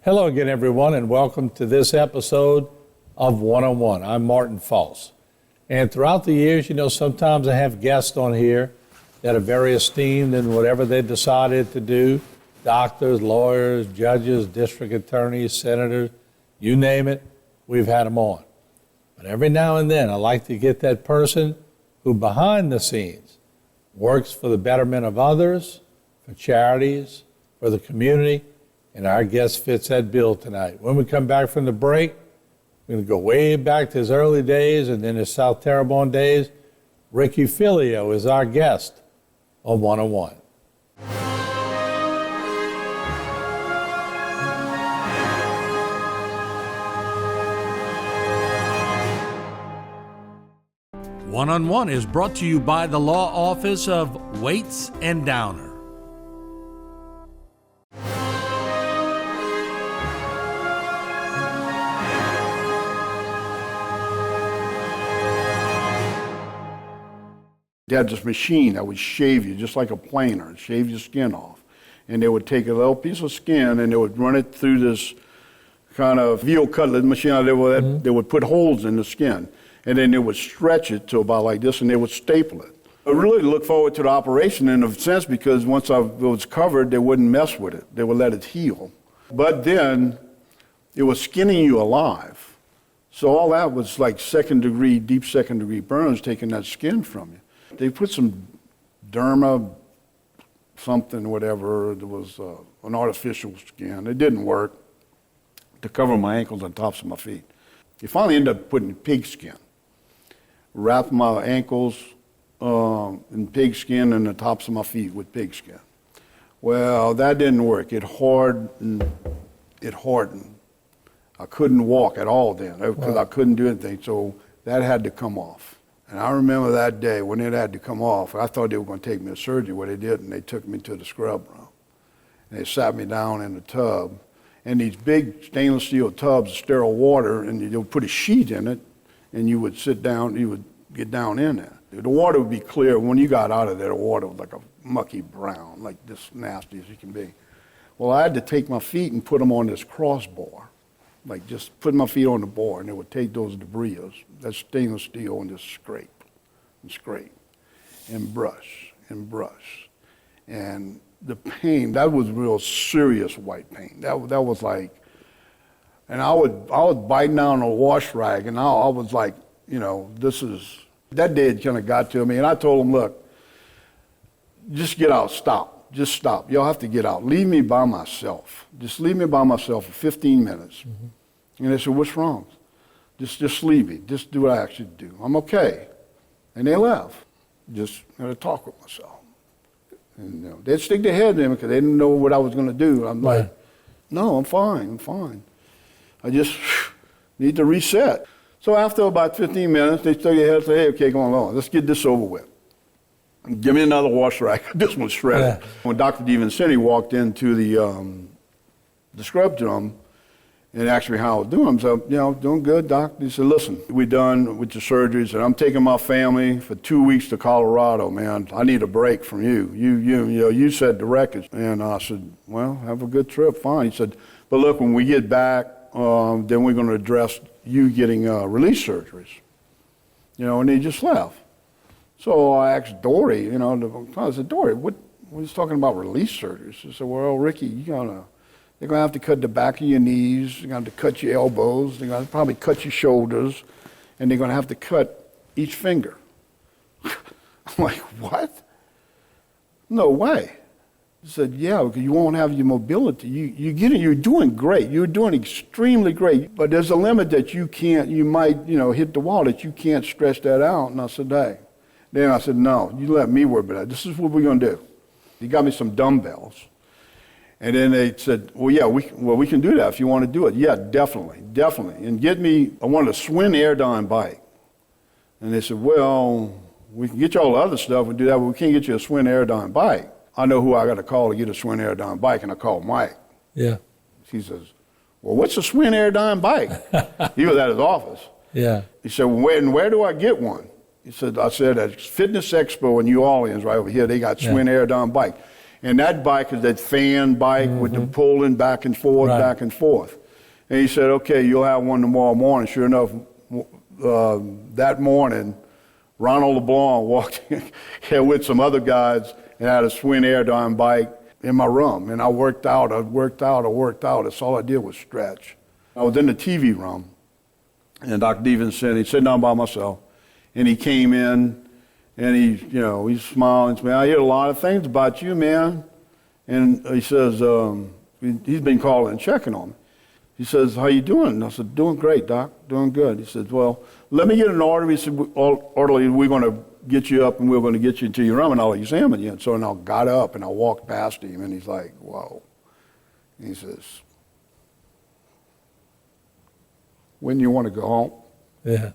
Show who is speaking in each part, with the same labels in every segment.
Speaker 1: Hello again, everyone, and welcome to this episode of One-on-One. I'm Martin False. And throughout the years, sometimes I have guests on here that are very esteemed in whatever they decided to do. Doctors, lawyers, judges, district attorneys, senators, you name it, we've had them on. But every now and then, I like to get that person who behind the scenes works for the betterment of others, for charities, for the community, and our guest fits that bill tonight. When we come back from the break, we're going to go way back to his early days and then his South Terrebonne days. Ricky Felio is our guest on One-on-One. One-on-One is brought to you by the Law Office of Waits and Downer.
Speaker 2: They had this machine that would shave you just like a planer, shave your skin off. And they would take a little piece of skin and they would run it through this kind of veal cutlet machine. They would put holes in the skin. And then they would stretch it to about like this, and they would staple it. I really look forward to the operation in a sense because once it was covered, they wouldn't mess with it. They would let it heal. But then it was skinning you alive. So all that was like deep second degree burns, taking that skin from you. They put some derma, something, whatever. It was an artificial skin. It didn't work to cover my ankles and tops of my feet. They finally ended up putting pig skin. Wrapped my ankles in pig skin and the tops of my feet with pig skin. Well, that didn't work. It hardened. I couldn't walk at all then because I couldn't do anything. So that had to come off. And I remember that day when it had to come off. I thought they were going to take me to surgery. Well, they didn't. They took me to the scrub room. And they sat me down in the tub. And these big stainless steel tubs of sterile water, and they would put a sheet in it, and you would sit down, you would get down in there. The water would be clear. When you got out of there, the water was like a mucky brown, like this nasty as you can be. Well, I had to take my feet and put them on this crossbar, like just put my feet on the bar, and it would take those debris, that stainless steel, and just scrape, and brush, and brush. And the pain, that was real serious white pain. That was like, and I was biting down a wash rag, and I was like, that day it kind of got to me, and I told him, look, just get out, just stop. Y'all have to get out. Leave me by myself. Just leave me by myself for 15 minutes. Mm-hmm. And they said, what's wrong? Just leave me. Just do what I asked you to do. I'm okay. And they left. Just had to talk with myself. And they'd stick their head in because they didn't know what I was going to do. I'm like, no, I'm fine. I just need to reset. So after about 15 minutes, they stick their head and say, hey, okay, come on, let's get this over with. Give me another wash rack. This one's shredded. Yeah. When Dr. DeVincenti walked into the scrub room and asked me how I was doing, so, doing good, doc. He said, listen, we're done with the surgeries, and I'm taking my family for 2 weeks to Colorado, man. I need a break from you. You set the records. And I said, well, have a good trip, fine. He said, but look, when we get back, then we're going to address you getting release surgeries. And he just left. So I asked Dory, I said, Dory, what he's talking about release surgeries? He said, well, Ricky, they're going to have to cut the back of your knees, they're going to have to cut your elbows, they're going to probably cut your shoulders, and they're going to have to cut each finger. I'm like, what? No way. He said, yeah, because you won't have your mobility. You're doing great. You're doing extremely great. But there's a limit that you can't, you might, hit the wall that you can't stretch that out. And I said, hey. Then I said, no, you let me worry about that. This is what we're going to do. He got me some dumbbells. And then they said, well, yeah, we can do that if you want to do it. Yeah, definitely. And I wanted a Swin Airdyne bike. And they said, well, we can get you all the other stuff and do that, but we can't get you a Swin Airdyne bike. I know who I got to call to get a Swin Airdyne bike, and I called Mike.
Speaker 1: Yeah.
Speaker 2: He says, well, what's a Swin Airdyne bike? He was at his office.
Speaker 1: Yeah.
Speaker 2: He said, well, where do I get one? I said at Fitness Expo in New Orleans, right over here, they got Swin Airdyne bike. And that bike is that fan bike with the pulling back and forth,
Speaker 1: Right.
Speaker 2: back and forth. And he said, okay, you'll have one tomorrow morning. Sure enough, that morning, Ronald LeBlanc walked in with some other guys and had a Swin Airdyne bike in my room. And I worked out. That's all I did was stretch. I was in the TV room, and Dr. Stevenson, he's sitting down by myself, and he came in, and he's smiling. He said, I hear a lot of things about you, man. And he says, he's been calling and checking on me. He says, how you doing? And I said, doing great, Doc, doing good. He says, well, let me get an order. He said, orderly, we're going to get you up and we're going to get you into your room and I'll examine you. And so I got up and I walked past him and he's like, whoa. And he says, when do you want to go home?
Speaker 1: Yeah.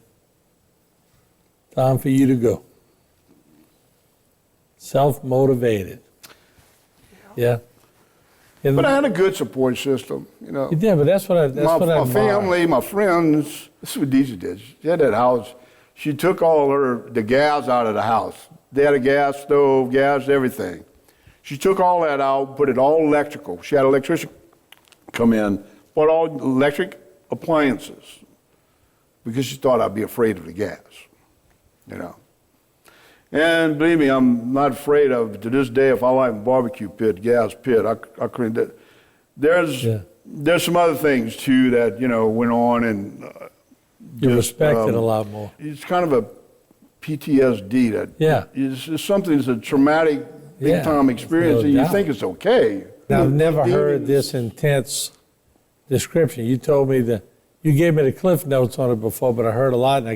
Speaker 1: Time for you to go. Self-motivated. Yeah. And
Speaker 2: But I had a good support system, you know.
Speaker 1: you did, but that's what I
Speaker 2: My
Speaker 1: admire.
Speaker 2: family, my friends, this is what Deezy did. She had that house. She took all the gas out of the house. They had a gas stove, gas, everything. She took all that out, put it all electrical. She had an electrician come in, bought all electric appliances because she thought I'd be afraid of the gas, you know. And believe me, I'm not afraid of, to this day, if I like a barbecue pit, gas pit, I couldn't. There's some other things, too, that, you know, went on and
Speaker 1: You respect it a lot more.
Speaker 2: It's kind of a PTSD that it's something that's a traumatic, big-time experience, and you think it's okay.
Speaker 1: Now, I've never heard this intense description. You told me you gave me the cliff notes on it before, but I heard a lot, and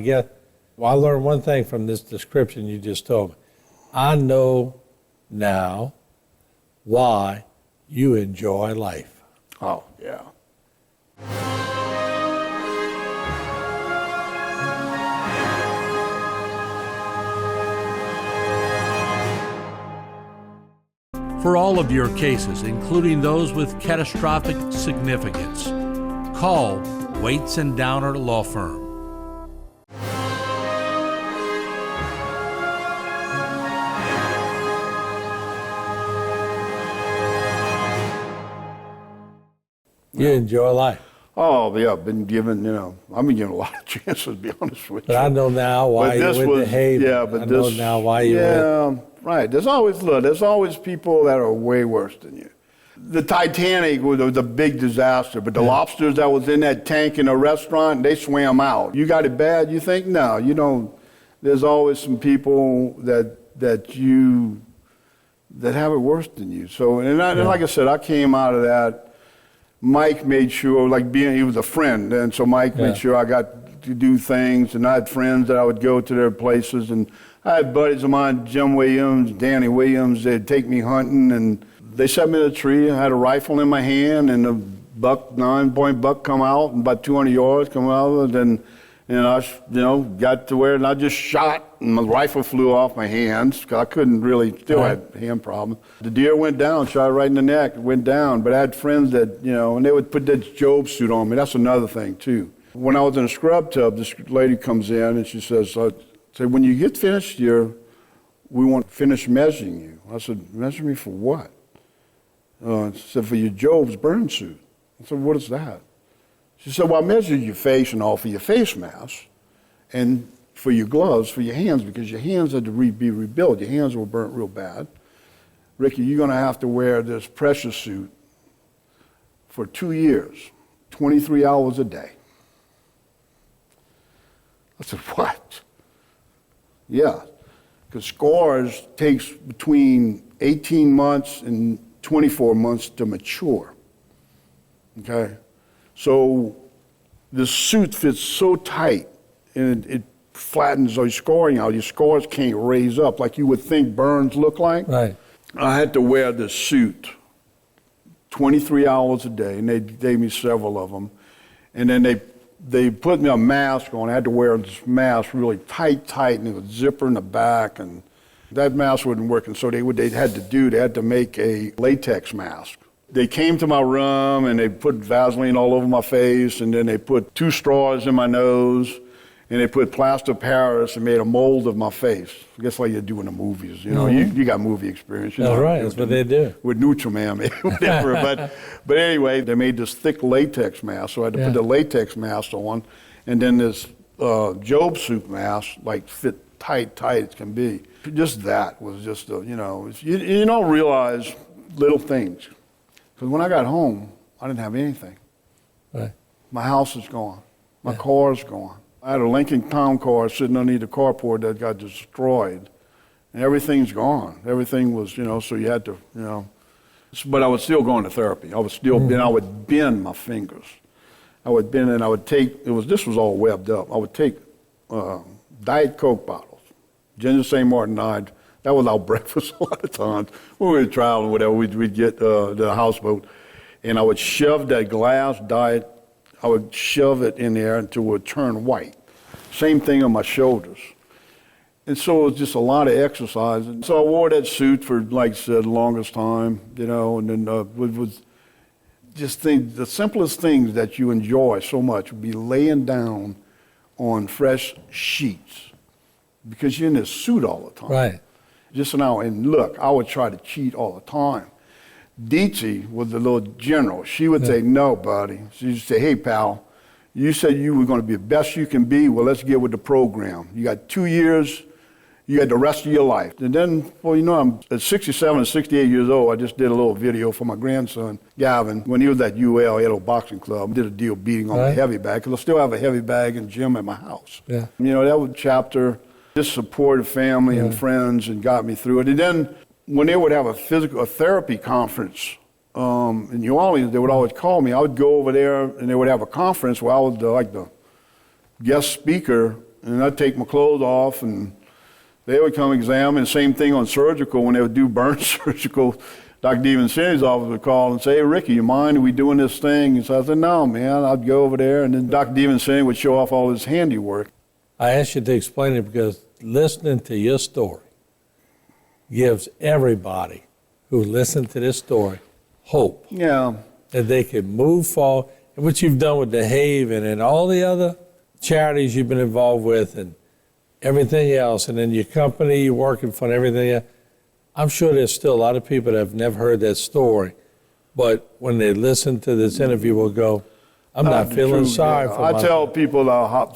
Speaker 1: I learned one thing from this description you just told me. I know now why you enjoy life.
Speaker 2: Oh, yeah.
Speaker 3: For all of your cases, including those with catastrophic significance, call Waits and Downer Law Firm.
Speaker 1: You enjoy life.
Speaker 2: Oh, yeah, I've been given a lot of chances, to be honest with you.
Speaker 1: But I know now why you went to Haven.
Speaker 2: Yeah, but
Speaker 1: I know now why you went.
Speaker 2: Yeah, right. There's always people that are way worse than you. The Titanic was a big disaster, but the lobsters that was in that tank in a restaurant, they swam out. You got it bad, you think? No, you don't. There's always some people that have it worse than you. So, and like I said, I came out of that. Mike made sure, he was a friend, and so Mike made sure I got to do things, and I had friends that I would go to their places, and I had buddies of mine, Jim Williams, Danny Williams, they'd take me hunting, and they set me in a tree. I had a rifle in my hand, and a 9-point buck come out, and about 200 yards come out, and I, got to where, and I just shot, and my rifle flew off my hands, because I couldn't really, still had hand problems. The deer went down, shot right in the neck, went down, but I had friends that, and they would put that Job suit on me. That's another thing, too. When I was in a scrub tub, this lady comes in, and she says, when you get finished here, we want to finish measuring you. I said, measure me for what? She said, for your Job's burn suit. I said, what is that? She said, well, I measured your face and all for your face mask and for your gloves, for your hands, because your hands had to be rebuilt. Your hands were burnt real bad. Ricky, you're going to have to wear this pressure suit for 2 years, 23 hours a day. I said, what? Yeah, because scars takes between 18 months and 24 months to mature, okay? So the suit fits so tight, and it flattens your scoring out. Your scars can't raise up like you would think burns look like.
Speaker 1: Right.
Speaker 2: I had to wear this suit 23 hours a day, and they gave me several of them. And then they put me a mask on. I had to wear this mask really tight, and it was zipper in the back, and that mask wasn't working. So they had to make a latex mask. They came to my room and they put Vaseline all over my face, and then they put 2 straws in my nose, and they put plaster of Paris and made a mold of my face. That's what you do in the movies. You know, you got movie experience. You
Speaker 1: That's
Speaker 2: know,
Speaker 1: right. That's what they do.
Speaker 2: With Nutriman, maybe, whatever. but anyway, they made this thick latex mask, so I had to put the latex mask on, and then this Job suit mask, like fit tight as can be. Just that was just, you don't realize little things. Because when I got home, I didn't have anything.
Speaker 1: Right.
Speaker 2: My house is gone. My car's gone. I had a Lincoln Town car sitting underneath the carport that got destroyed. And everything's gone. Everything was, so you had to, But I was still going to therapy. I was still, I would bend my fingers. I would bend and I would take, this was all webbed up. I would take Diet Coke bottles. Ginger St. Martin died. That was our breakfast a lot of times. When we were traveling, whatever, we'd get the houseboat. And I would shove that glass Diet, I would shove it in there until it would turn white. Same thing on my shoulders. And so it was just a lot of exercise. And so I wore that suit for, like I said, the longest time, and then was just the simplest things that you enjoy so much would be laying down on fresh sheets because you're in this suit all the time.
Speaker 1: Right.
Speaker 2: Just now, and look, I would try to cheat all the time. Dietzy was the little general. She would say, no, buddy. She would say, hey, pal, you said you were going to be the best you can be. Well, let's get with the program. You got 2 years. You got the rest of your life. And then, I'm at 67 or 68 years old. I just did a little video for my grandson, Gavin. When he was at UL, he had a little boxing club. Did a deal beating on the heavy bag, because I still have a heavy bag and gym at my house. Yeah. That was a chapter. Just supported family and friends and got me through it. And then when they would have a therapy conference in New Orleans, they would always call me. I would go over there and they would have a conference where I was the guest speaker, and I'd take my clothes off and they would come examine. Same thing on surgical. When they would do burn surgical, Dr. DeVincenzi's office would call and say, hey, Ricky, you mind? Are we doing this thing? And so I said, no, man. I'd go over there, and then Dr. DeVincenzi would show off all his handiwork.
Speaker 1: I asked you to explain it because listening to your story gives everybody who listened to this story hope. Yeah. That they can move forward. And what you've done with the Haven and all the other charities you've been involved with and everything else, and then your company you're working for and everything else, I'm sure there's still a lot of people that have never heard that story, but when they listen to this interview will go, I'm not feeling sorry for myself.
Speaker 2: I tell people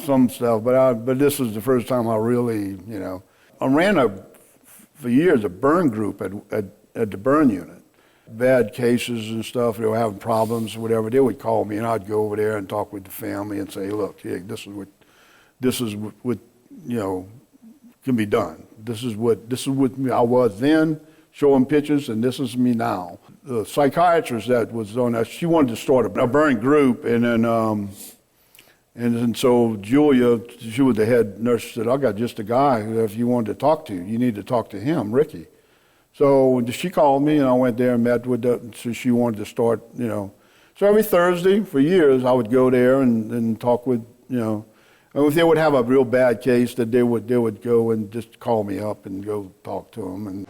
Speaker 2: some stuff, but this was the first time I really, I ran for years a burn group at the burn unit. Bad cases and stuff, they were having problems or whatever, they would call me and I'd go over there and talk with the family and say, look, hey, this is what can be done. This is what I was then, showing pictures, and this is me now. The psychiatrist that was on that, she wanted to start a burn group, and then so Julia, she was the head nurse, said, I got just a guy that if you wanted to talk to, you need to talk to him, Ricky. So she called me, and I went there and met with her, so she wanted to start, So every Thursday for years, I would go there and talk with, and if they would have a real bad case, that they would go and just call me up and go talk to them. And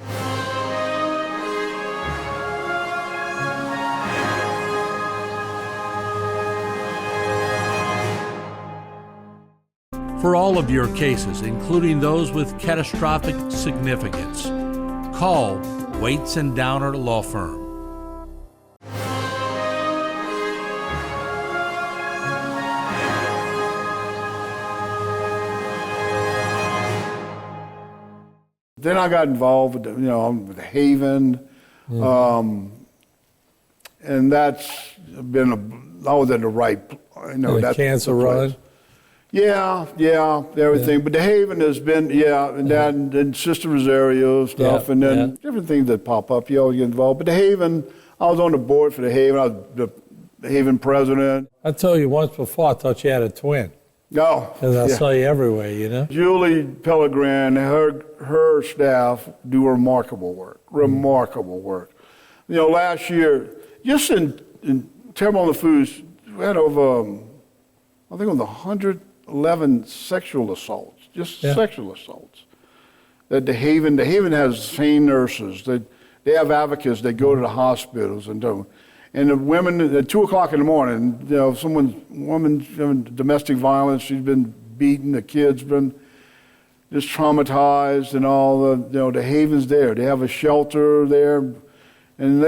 Speaker 3: For all of your cases, including those with catastrophic significance, call Waits and Downer Law Firm.
Speaker 2: Then I got involved with the Haven, and that's been I was at the right,
Speaker 1: the cancer run.
Speaker 2: Yeah, everything. Yeah. But the Haven has been, and that, and Sister Rosario stuff, and then different things that pop up. You always get involved. But the Haven, I was on the board for the Haven. I was the Haven president.
Speaker 1: I told you once before, I thought you had a twin.
Speaker 2: No.
Speaker 1: Because I saw you everywhere,
Speaker 2: Julie Pellegrin, her staff do remarkable work. Remarkable work. Last year, just in Terrible on the Foods, we had over, I think it was 111 sexual assaults, sexual assaults. That the Haven has trained nurses. They have advocates that go to the hospitals and do. And the women at 2:00 in the morning, woman's having domestic violence. She's been beaten. The kids been just traumatized, and all the Haven's there. They have a shelter there, and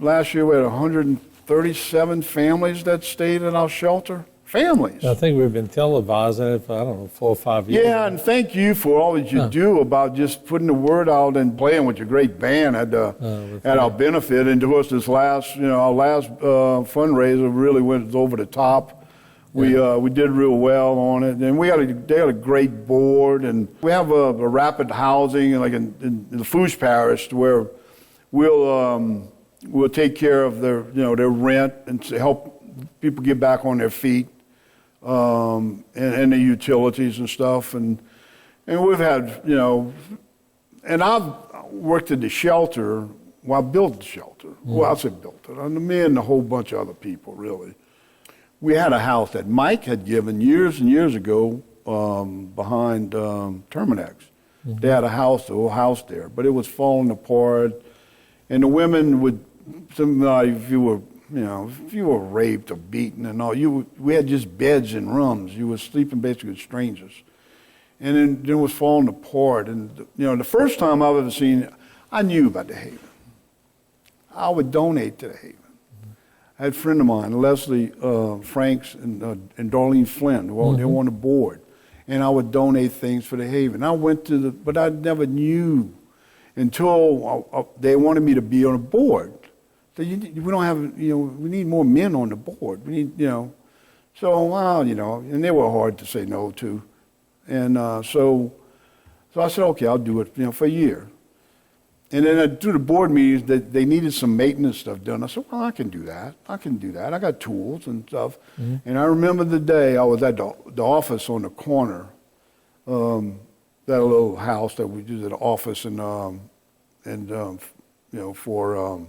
Speaker 2: last year we had 137 families that stayed in our shelter. Families.
Speaker 1: I think we've been televising it for, I don't know, 4 or 5 years.
Speaker 2: Yeah, and thank you for all that you do about just putting the word out and playing with your great band at our benefit. And to us, this last, our last fundraiser really went over the top. We did real well on it, and they had a great board, and we have a rapid housing like in the Fouche Parish where we'll take care of their rent and to help people get back on their feet. And the utilities and stuff, and we've had, and I've worked at the shelter. Well, I built the shelter. Well, I said built it. And me and a whole bunch of other people, really. We had a house that Mike had given years and years ago behind Terminex. They had a house, the whole house there, but it was falling apart, and the women would, if you were raped or beaten and all, we had just beds in rooms. You were sleeping basically with strangers. And then it was falling apart. And, the first time I've ever seen it, I knew about the Haven. I would donate to the Haven. I had a friend of mine, Leslie Franks and Darlene Flynn, they were on the board. And I would donate things for the Haven. I went but I never knew until they wanted me to be on a board. We don't have, we need more men on the board. We need, and they were hard to say no to. And so I said, okay, I'll do it, for a year. And then through the board meetings, they needed some maintenance stuff done. I said, well, I can do that. I got tools and stuff. And I remember the day I was at the office on the corner, that little house that we used as an office for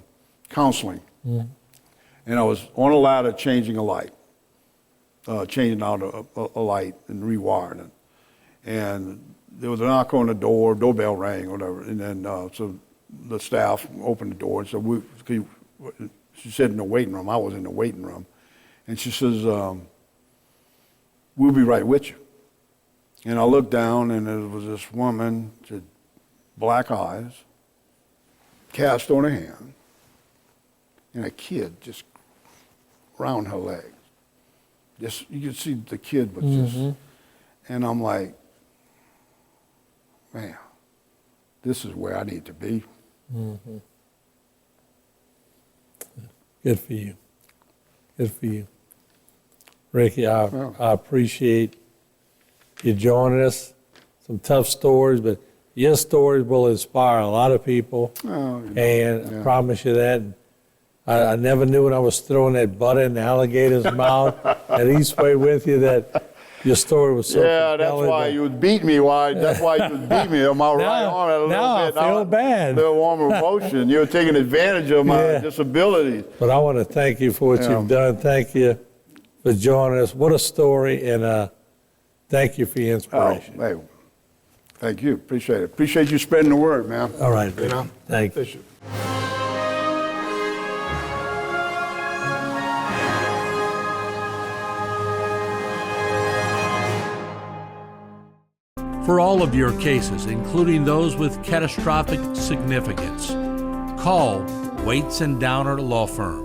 Speaker 2: counseling. And I was on a ladder changing a light, changing out a light and rewiring it. And there was a knock on the doorbell rang, or whatever. And then so the staff opened the door and said, she said in the waiting room, I was in the waiting room. And she says, we'll be right with you. And I looked down, and there was this woman, she had black eyes, cast on her hand, and a kid just around her leg. Just, you could see the kid was just, and I'm like, man, this is where I need to be.
Speaker 1: Good for you. Good for you. Ricky, I appreciate you joining us. Some tough stories, but your stories will inspire a lot of people. I promise you that. I never knew when I was throwing that butter in the alligator's mouth at Eastway with you that your story was so
Speaker 2: that's why you would beat me. That's why you would beat me on my right arm a little bit.
Speaker 1: Now I feel bad.
Speaker 2: A little warm emotion. You were taking advantage of my disabilities.
Speaker 1: But I want to thank you for what you've done. Thank you for joining us. What a story, and thank you for your inspiration.
Speaker 2: Hey, thank you. Appreciate it. Appreciate you spreading the word, man.
Speaker 1: All right, thank you.
Speaker 3: For all of your cases, including those with catastrophic significance, call Waits and Downer Law Firm.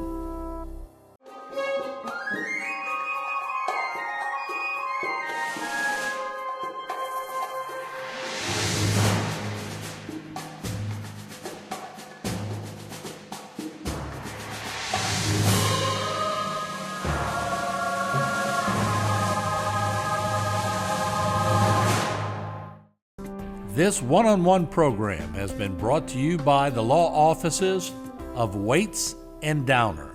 Speaker 3: This one-on-one program has been brought to you by the law offices of Waits and Downer.